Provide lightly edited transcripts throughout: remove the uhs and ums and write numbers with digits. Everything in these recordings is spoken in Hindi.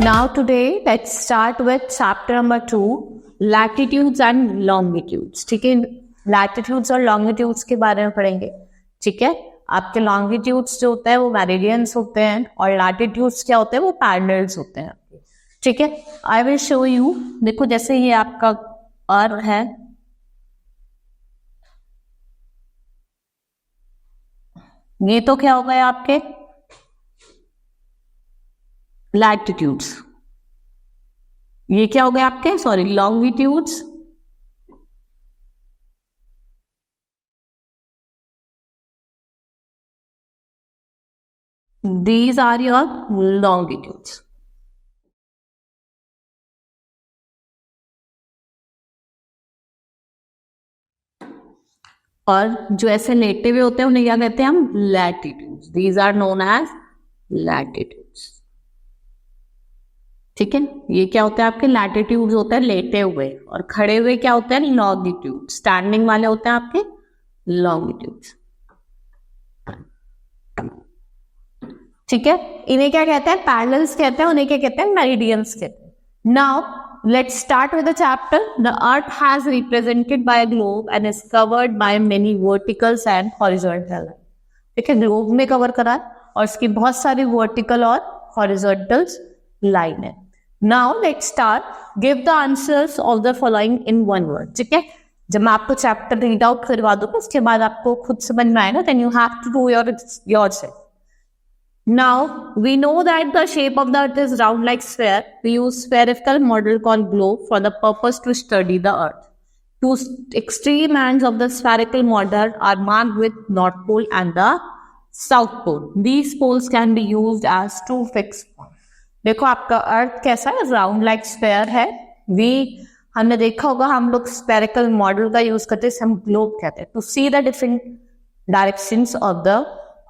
Now today let's start with chapter number 2, latitudes and longitudes. ठीक है, लैटिट्यूड्स और लॉन्गिट्यूड्स के बारे में पढ़ेंगे. ठीक है, आपके लॉन्गिट्यूड्स जो होते हैं वो मेरिडियंस होते हैं और लैटिट्यूड्स क्या होते हैं वो पैरेलल्स होते हैं. ठीक है, आई विल शो यू. देखो जैसे ये आपका अर्थ है, ये तो क्या हो गए आपके लैटिट्यूड्स. ये क्या हो गए आपके longitudes. These are your longitudes. और जो ऐसे लेटे हुए होते हैं उन्हें क्या कहते हैं हम latitudes. These are known as latitudes. ठीक है, ये क्या होता है आपके लैटिट्यूड्स होते हैं लेटे हुए, और खड़े हुए क्या होते हैं लॉन्गिट्यूड. स्टैंडिंग वाले होते हैं आपके लॉन्गिट्यूड्स. ठीक है, इन्हें क्या कहते हैं पैरेलल्स कहते हैं, उन्हें क्या कहते हैं मेरिडियंस कहते हैं. Now let's start with the chapter. The earth has represented by a globe and is covered by many verticals and horizontal lines. ठीक है, ग्लोब में कवर करा है और इसकी बहुत सारी वर्टिकल और हॉरिजॉन्टल्स लाइन है. Now let's start. Give the answers of the following in one word. ठीक है, जब मैं आपको चैप्टर रीड आउट करवा दूंगा उसके बाद आपको खुद समझ में आएगा. Then you have to do yourself. Now we know that the shape of the earth is round like sphere. We use spherical model called globe for the purpose to study the earth. Two extreme ends of the spherical model are marked with North Pole and the South Pole. These poles can be used as two fixed points. देखो आपका अर्थ कैसा है, राउंड लाइक स्फेयर है. हमने देखा होगा हम लोग स्फेरिकल मॉडल का यूज करते हैं, हम ग्लोब कहते हैं. To see the different directions of the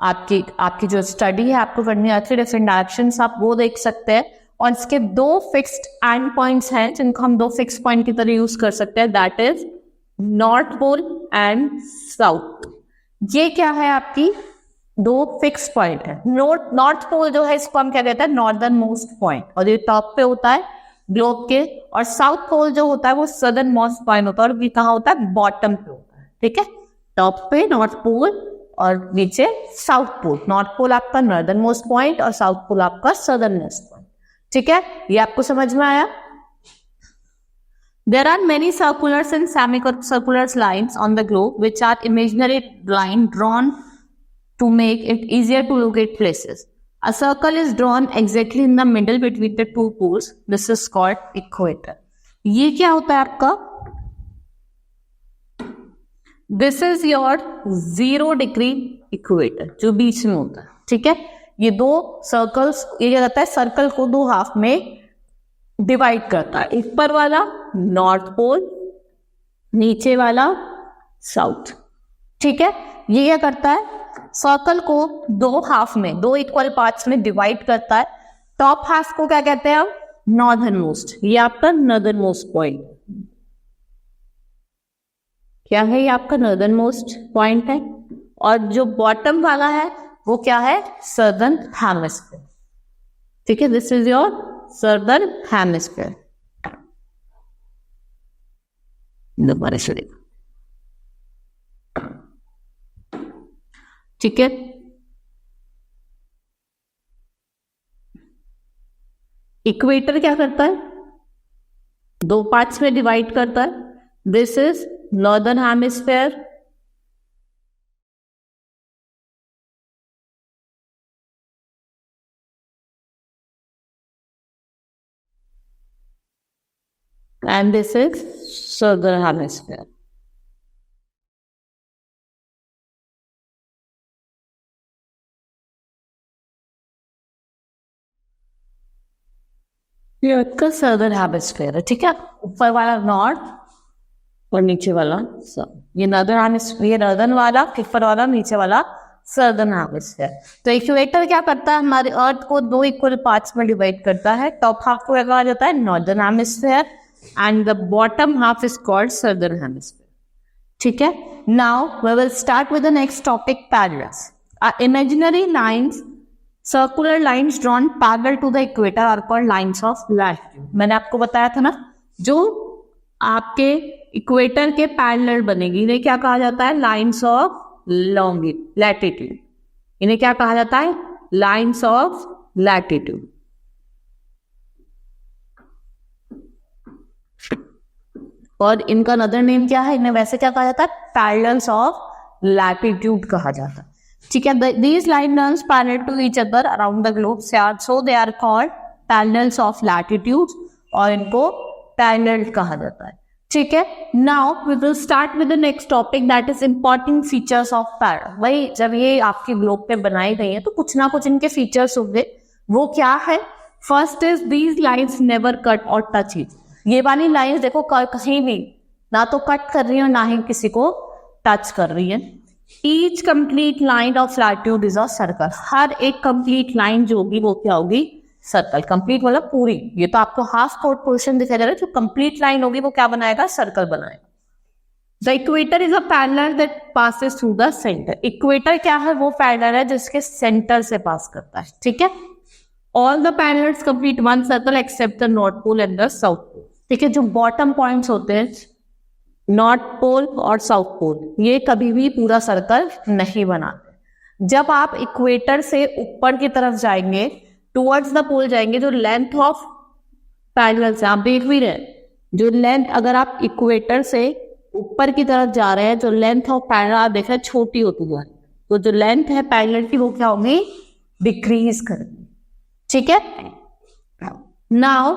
आपकी जो स्टडी है आपको करनी आती है, डिफरेंट डायरेक्शंस आप वो देख सकते हैं. और इसके दो फिक्स्ड एंड पॉइंट्स हैं जिनको हम दो फिक्स पॉइंट की तरह यूज कर सकते हैं. That is north pole and south. ये क्या है आपकी दो फिक्स पॉइंट है. नॉर्थ पोल जो है इसको हम क्या कहते हैं नॉर्दर्न मोस्ट पॉइंट, और ये टॉप पे होता है ग्लोब के. और साउथ पोल जो होता है वो सदर्न मोस्ट पॉइंट होता है, और ये कहाँ होता है बॉटम पे होता है. ठीक है, टॉप पे नॉर्थ पोल और नीचे साउथ पोल. नॉर्थ पोल आपका नॉर्दर्न मोस्ट पॉइंट और साउथ पोल आपका सदर्न मोस्ट पॉइंट. ठीक है, ये आपको समझ में आया. There are many circulars and semicircular lines on the globe which are imaginary line drawn to make it easier to locate places. A circle is drawn exactly in the middle between the two poles. This is called equator. ये क्या होता है आपका, this is your 0 degree equator जो बीच में होता है. ठीक है, ये दो सर्कल्स, ये क्या करता है सर्कल को दो हाफ में डिवाइड करता है. ऊपर वाला नॉर्थ पोल, नीचे वाला साउथ. ठीक है, ये क्या करता है सर्कल को दो हाफ में, दो इक्वल पार्ट्स में डिवाइड करता है. टॉप हाफ को क्या कहते हैं हम नॉर्दर्न मोस्ट. ये आपका नॉर्दर्न मोस्ट पॉइंट क्या है, ये आपका नॉर्दर्न मोस्ट पॉइंट है. और जो बॉटम वाला है वो क्या है सदर्न हेमिस्फीयर. ठीक है, this is your southern hemisphere. दोबारा से देखो. ठीक है, इक्वेटर क्या करता है दो पार्ट्स में डिवाइड करता है. This is Northern Hemisphere and this is Southern Hemisphere. ये आपका Southern Hemisphere है. ठीक है, ऊपर वाला नॉर्थ और नीचे वाला साउथ. ये नॉर्दर्न वाला, ऊपर वाला, नीचे वाला सदर्न हेमिस्फीयर. तो इक्वेटर क्या करता है हमारे अर्थ को दो इक्वल पार्ट्स में डिवाइड करता है. टॉप हाफ को क्या कहा जाता है northern hemisphere and the bottom half is called southern hemisphere. ठीक है. Now we will start with the next topic, parallels. Imaginary lines circular lines drawn parallel to the equator are called lines of latitude. मैंने आपको बताया था ना, जो आपके इक्वेटर के पैरेलल बनेगी, इन्हें क्या कहा जाता है? Lines of latitude. इन्हें क्या कहा जाता है? Lines of latitude. और इनका अनदर नेम क्या है? इन्हें वैसे क्या कहा जाता है? पैरेलल्स ऑफ लैटिट्यूड कहा जाता है। ठीक है, these line runs parallel to each other around the globe, so they are called parallels of latitude, और इनको पैरेलल कहा जाता है। ठीक है, now we will start with the next topic, that is important features of parallel. भाई जब ये आपके ग्लोब पे बनाई गई है तो कुछ ना कुछ इनके फीचर्स होंगे, वो क्या है? First is these lines never cut और टच ईच। ये वाली लाइंस देखो कहीं भी ना तो कट कर रही है और ना ही किसी को टच कर रही है। Each complete line of latitude is a circle. हर एक कंप्लीट लाइन जो होगी वो क्या होगी? सर्कल। कंप्लीट मतलब पूरी। ये तो आपको हाफ कोट पोर्शन दिखाई दे रहा है, जो कंप्लीट लाइन होगी वो क्या बनाएगा? सर्कल बनाएगा। The equator is a parallel that passes through the centre. Equator क्या है? वो पैरेलल है जिसके सेंटर से पास करता है। ठीक है, all the parallels complete one circle except the north pole and the south pole. ठीक है, जो बॉटम पॉइंट्स होते हैं नॉर्थ पोल और साउथ पोल, ये कभी भी पूरा सर्कल नहीं बनाते। जब आप इक्वेटर से ऊपर की तरफ जाएंगे, टुवर्ड्स द पोल जाएंगे, जो लेंथ ऑफ पैरेलल से आप देख भी रहे हैं, जो लेंथ, अगर आप इक्वेटर से ऊपर की तरफ जा रहे हैं, जो लेंथ ऑफ पैरेलल आप देख रहे हैं छोटी होती जा रही है, तो जो लेंथ है पैरेलल की वो क्या होगी? डिक्रीज करेगी। ठीक है, नाउ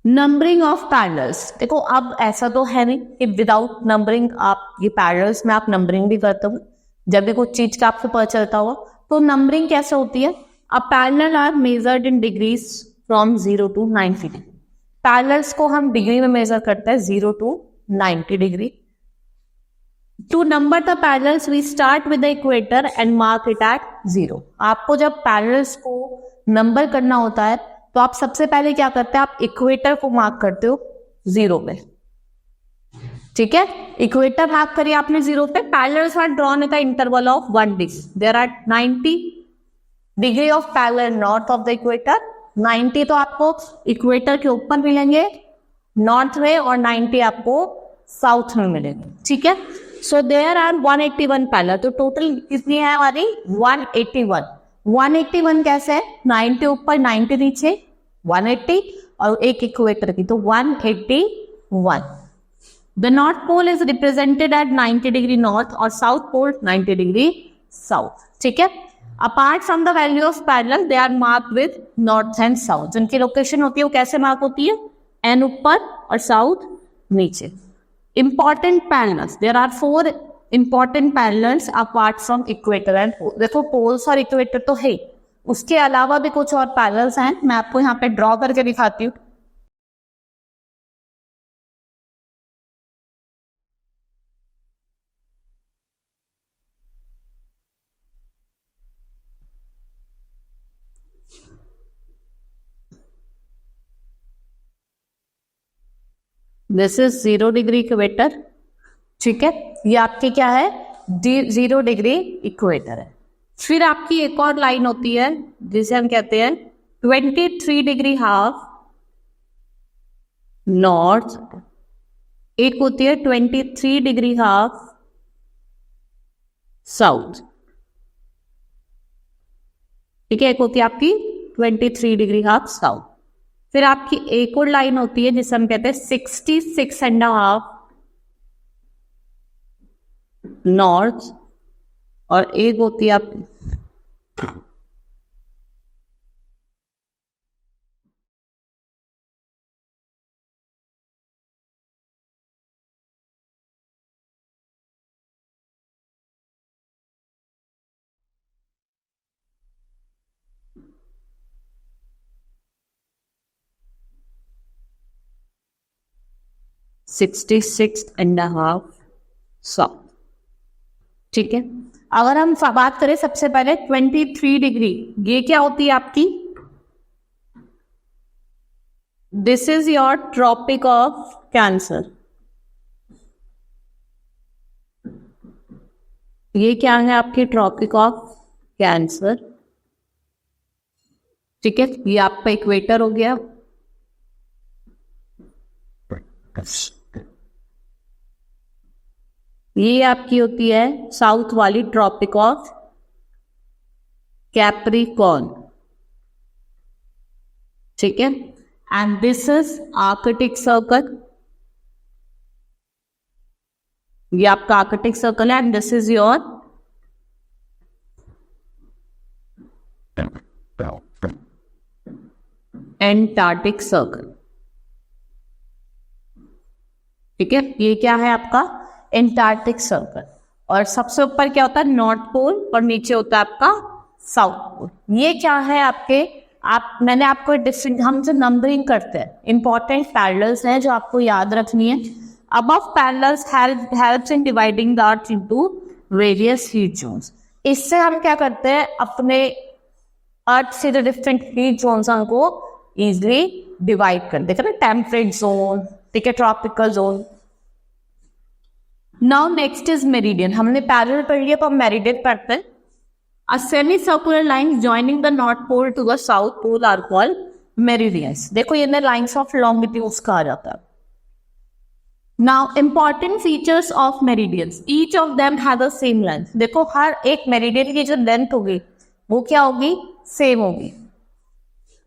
नंबरिंग ऑफ पैरेलल्स। देखो अब ऐसा तो है नहीं कि विदाउट नंबरिंग आप ये पैरेलल्स में आप नंबरिंग भी करते हो, जब भी कुछ चीज का आपको पता चलता हो। तो नंबरिंग कैसे होती है? अब parallel are measured in degrees from 0 to 90 degree. Parallels को हम डिग्री में मेजर करते हैं 0 to 90 degree. To number the parallels we start with the equator and mark it at 0। आपको जब पैरेलल्स को नंबर करना होता है तो आप सबसे पहले क्या करते हैं? आप इक्वेटर को मार्क करते हो 0 पे। ठीक है, इक्वेटर मार्क करिए आपने 0 पे। Parallels are drawn at the interval of 1 degree. There are 90 degree of parallel north of the equator. 90 तो आपको इक्वेटर के ऊपर मिलेंगे नॉर्थ में, और 90 आपको साउथ में मिलेंगे। ठीक है, सो देयर आर 181 पैरेलल। तो टोटल कितनी है हमारी? 181। 181 कैसे है? 90 ऊपर 90 नीचे 180, और एक इक्वेटर की, तो 181। The north pole is represented at 90 degree north और साउथ पोल 90 डिग्री साउथ। ठीक है, apart from the value of parallel they are mark with north and south. जिनकी लोकेशन होती है वो कैसे मार्क होती है? एन ऊपर और साउथ नीचे। Important parallels, there are 4 important parallels apart from equator and pole. देखो पोल्स और इक्वेटर तो है, उसके अलावा भी कुछ और पैरेलल्स हैं, मैं आपको यहाँ पे ड्रॉ करके दिखाती हूँ। This is 0 degree equator. ठीक है, ये आपकी क्या है? 0 डिग्री इक्वेटर है। फिर आपकी एक और लाइन होती है जिसे हम कहते हैं 23 डिग्री हाफ नॉर्थ, एक होती है 23 डिग्री हाफ साउथ। ठीक है, एक होती है आपकी 23 डिग्री हाफ साउथ। फिर आपकी एक और लाइन होती है जिसे हम कहते हैं 66.5 नॉर्थ, और एक होती है आपकी 66.5 साउथ। ठीक है, अगर हम बात करें सबसे पहले 23 डिग्री, ये क्या होती है आपकी? This is your tropic of cancer. ये क्या है? आपकी ट्रॉपिक ऑफ कैंसर। ठीक है, ये आपका इक्वेटर हो गया। ये आपकी होती है साउथ वाली ट्रॉपिक ऑफ कैप्रिकॉर्न, ठीक है। And this is Arctic circle, ये आपका आर्कटिक सर्कल है। And this is your Antarctic circle, ठीक है। ये क्या है आपका एंटार्क्टिक सर्कल। और सबसे ऊपर क्या होता है नॉर्थ पोल, और नीचे होता है आपका साउथ पोल। ये क्या है आपके, मैंने आपको डिफरेंट, हम जो नंबरिंग करते हैं इंपॉर्टेंट पैरेलल्स हैं जो आपको याद रखनी है। Above parallels helps in dividing the earth into various heat zones. इससे हम क्या करते हैं, अपने अर्थ से जो डिफरेंट हीट जोन्स हैं उनको इजिली डिवाइड कर देते हैं। टेम्परेट जोन, ठीक है, tropical zone. Now next is meridian. हमने पैरेलल पढ़ लिया, तो हम मेरिडियन पढ़ते हैं। A semicircular line joining the north pole to the south pole are called meridians. देखो ये ना लाइन्स ऑफ लॉन्गिट्यूड्स कहा जाता है। Now important features of meridians. Each of them has the same length. देखो हर एक मेरिडियन की जो लेंथ होगी वो क्या होगी, सेम होगी।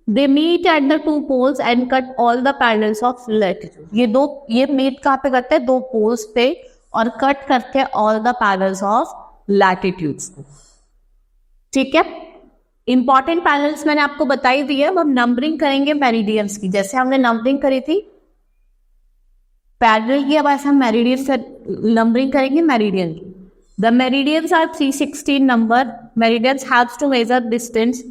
They meet at the two poles and cut all the parallels of latitude. ये मीट कहाँ पे करते हैं, दो पोल्स पे, और कट करते हैं all the parallels of latitudes को, ठीक है। इंपॉर्टेंट पैरेलल्स मैंने आपको बताई दी है। अब हम नंबरिंग करेंगे मेरिडियंस की, जैसे हमने नंबरिंग करी थी पैरेलल की, अब ऐसे हम मेरिडियन से नंबरिंग करेंगे मेरिडियन की। The meridians are 316 number. Meridians haves to measure distance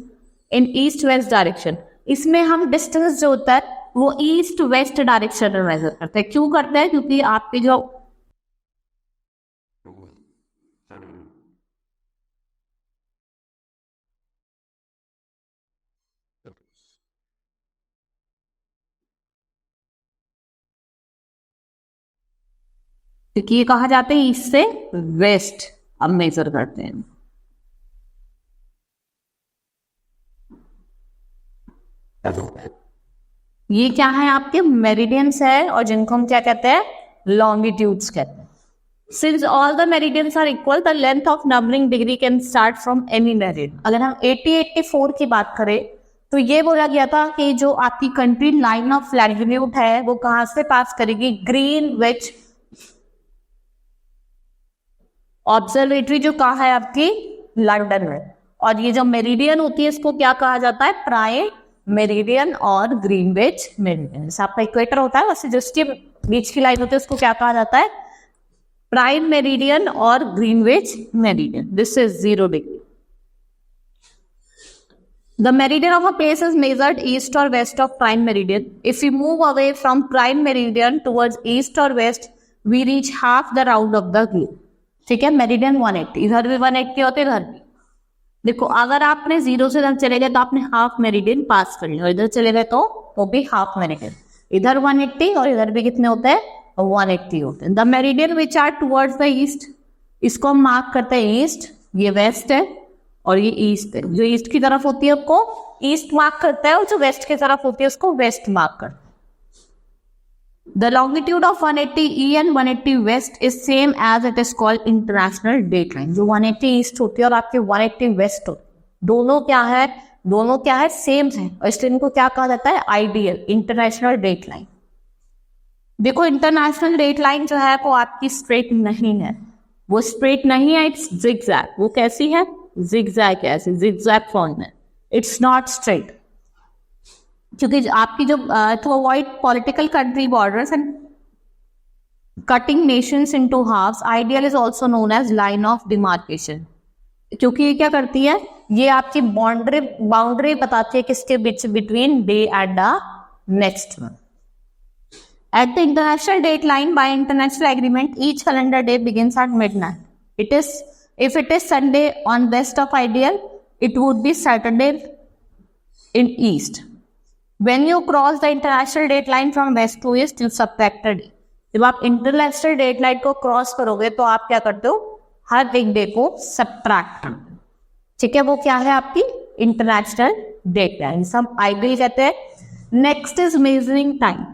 in east west direction. इसमें हम डिस्टेंस जो होता है वो ईस्ट वेस्ट डायरेक्शन में मेजर करते हैं। क्यों करते हैं, क्योंकि आपके जो क्योंकि ये कहा जाते हैं ईस्ट से वेस्ट अब मेजर करते हैं। ये क्या है आपके मेरिडियंस है, और जिनको हम क्या कहते हैं लॉन्गिट्यूड्स कहते हैं। Since all the meridians are equal, the length of numbering degree can start from any meridian. अगर हम 80-84 की बात करें तो ये बोला गया था कि जो आपकी कंट्री लाइन ऑफ लैटिट्यूड है वो कहां से पास करेगी, ग्रीनविच ऑब्जर्वेटरी जो कहा है आपकी लंदन में। और ये जो मेरिडियन होती है इसको क्या कहा जाता है, प्राइम मेरिडियन और ग्रीनविच मेरिडियन। जैसे आपका इक्वेटर होता है वैसे जिसके बीच की लाइन होती है उसको क्या कहा जाता है, प्राइम मेरिडियन और Greenwich meridian. This is 0 degree. The meridian of a place is measured east or west of prime meridian. If we move away from prime meridian towards east or west, we reach half the round of the globe. ठीक है, मेरिडियन 180, इधर भी 180 होते इधर भी। देखो अगर आपने 0 से इधर चले गए तो आपने हाफ मेरिडियन पास कर लिया, और इधर चले गए तो भी हाफ मेरिडियन। इधर 180 और इधर भी कितने होते हैं, 180 होते हैं। The meridian which are towards the east, इसको हम मार्क करते हैं ईस्ट, ये वेस्ट है और ये ईस्ट है। जो ईस्ट की तरफ होती है उसको ईस्ट मार्क करता है, और जो वेस्ट की तरफ होती है उसको वेस्ट मार्क करता है। The longitude of 180 E and 180 west is same as it is called international date line. जो 180 ईस्ट होती है और आपके 180 वेस्ट होती है, दोनों क्या है सेम है, और इसलिए इनको क्या कहा जाता है, आइडियल इंटरनेशनल डेट लाइन। देखो इंटरनेशनल डेट लाइन जो है वो आपकी स्ट्रेट नहीं है, वो स्ट्रेट नहीं है, इट्स जिगजैग। वो कैसी है, जिगजैग, ऐसे जिगजैग फॉर्म है, इट्स नॉट स्ट्रेट। क्योंकि आपकी जो to avoid political country borders and cutting nations into halves, ideal is also known as line of demarcation. क्योंकि ये क्या करती है, ये आपकी बाउंड्री बताती है किसके बीच, between day and the next one. At the international date line, by international agreement, each calendar day begins at midnight. If it is Sunday on west of ideal, it would be Saturday in east. When you cross the international date line from west to east, you subtract a day. जब आप इंटरनेशनल डेट लाइन को क्रॉस करोगे तो आप क्या करते हो, हर एक डे को सब्ट्रैक्ट करते हो। ठीक है, वो क्या है आपकी इंटरनेशनल डेट लाइन, सब आइडियल कहते हैं। Next is measuring time.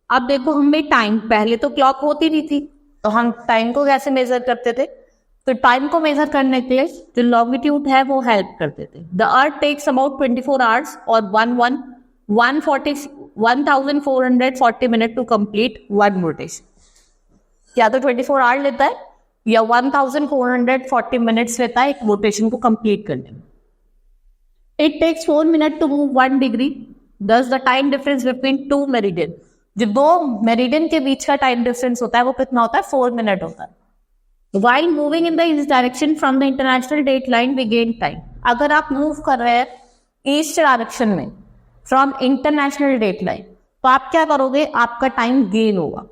अब देखो हमें टाइम, पहले तो क्लॉक होती नहीं थी तो हम टाइम को कैसे मेजर करते थे, तो टाइम को मेजर करने के लिए जो लॉन्गिट्यूड है वो हेल्प करते थे। The earth takes about 24 hours और 1440 minute to complete one rotation. या तो 24 आवर लेता है या 1440 मिनट्स लेता है एक रोटेशन को कंप्लीट करने में। It takes 4 minute to move 1 degree, thus the time difference between 2 meridian. जो 2 मेरिडियन के बीच का टाइम डिफरेंस होता है वो कितना होता है, 4 मिनट होता है। While moving in the east direction from the international date line, we gain time. अगर आप मूव कर रहे हैं ईस्ट डायरेक्शन में फ्रॉम इंटरनेशनल डेट लाइन तो आप क्या करोगे, आपका टाइम गेन होगा।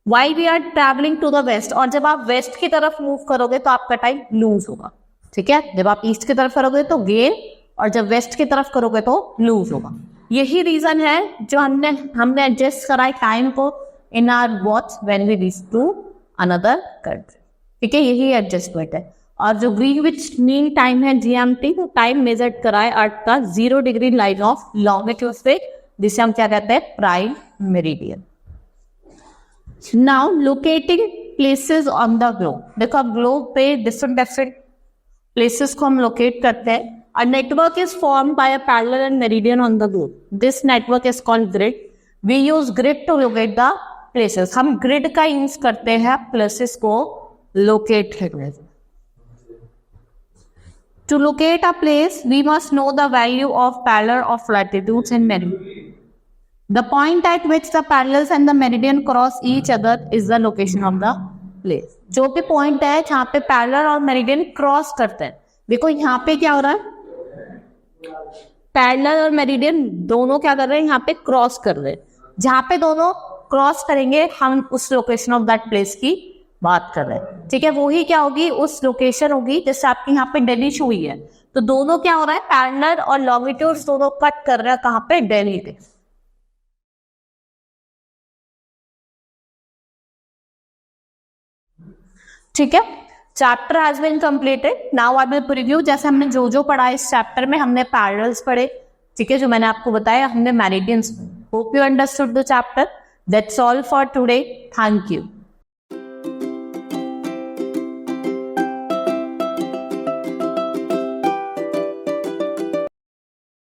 While we are traveling to the west, और जब आप वेस्ट की तरफ मूव करोगे तो आपका टाइम लूज होगा। ठीक है, जब आप ईस्ट की तरफ करोगे तो गेन और जब वेस्ट की तरफ करोगे तो लूज होगा। यही रीजन है जो हमने एडजस्ट करा है टाइम को in our watch when we reach to another country. ठीक है, यही एडजस्टमेंट है। और जो ग्रीनविच मीन टाइम है GMT, तो टाइम मेजर कराए अर्थ का 0 डिग्री लाइन ऑफ लॉन्गिट्यूड पे, जिसे हम क्या कहते हैं, prime meridian. Now locating places on the globe. देखो अब ग्लोब पे डिफरेंट प्लेसेस को हम लोकेट करते हैं। A network is formed by a parallel and meridian on the globe. This network is called grid. We use grid to locate the places. हम grid का यूज करते हैं places को locate करने। To locate a place, we must know the value of parallel of latitudes and meridian. The point at which the parallels and the meridian cross each other is the location of the place. जो भी point है जहाँ पे parallel और meridian cross करते हैं, देखो यहाँ पे क्या हो रहा है, पैरेलल और मेरिडियन दोनों क्या कर रहे हैं, यहाँ पे क्रॉस कर रहे हैं। जहां पे दोनों क्रॉस करेंगे हम उस लोकेशन ऑफ दैट प्लेस की बात कर रहे हैं। ठीक है, वो ही क्या होगी, उस लोकेशन होगी। जैसे आपकी यहाँ पे दिल्ली हुई है तो दोनों क्या हो रहा है, पैरेलल और लॉन्गिट्यूड्स दोनों कट कर रहे हैं कहाँ पे, दिल्ली पे। ठीक है, chapter has been completed. Now I will preview. जैसे हमने जो पढ़ा इस चैप्टर में, हमने पैरेलल्स पढ़े, ठीक है, जो मैंने आपको बताया, हमने meridians. Hope you understood the chapter. That's all for today. Thank you.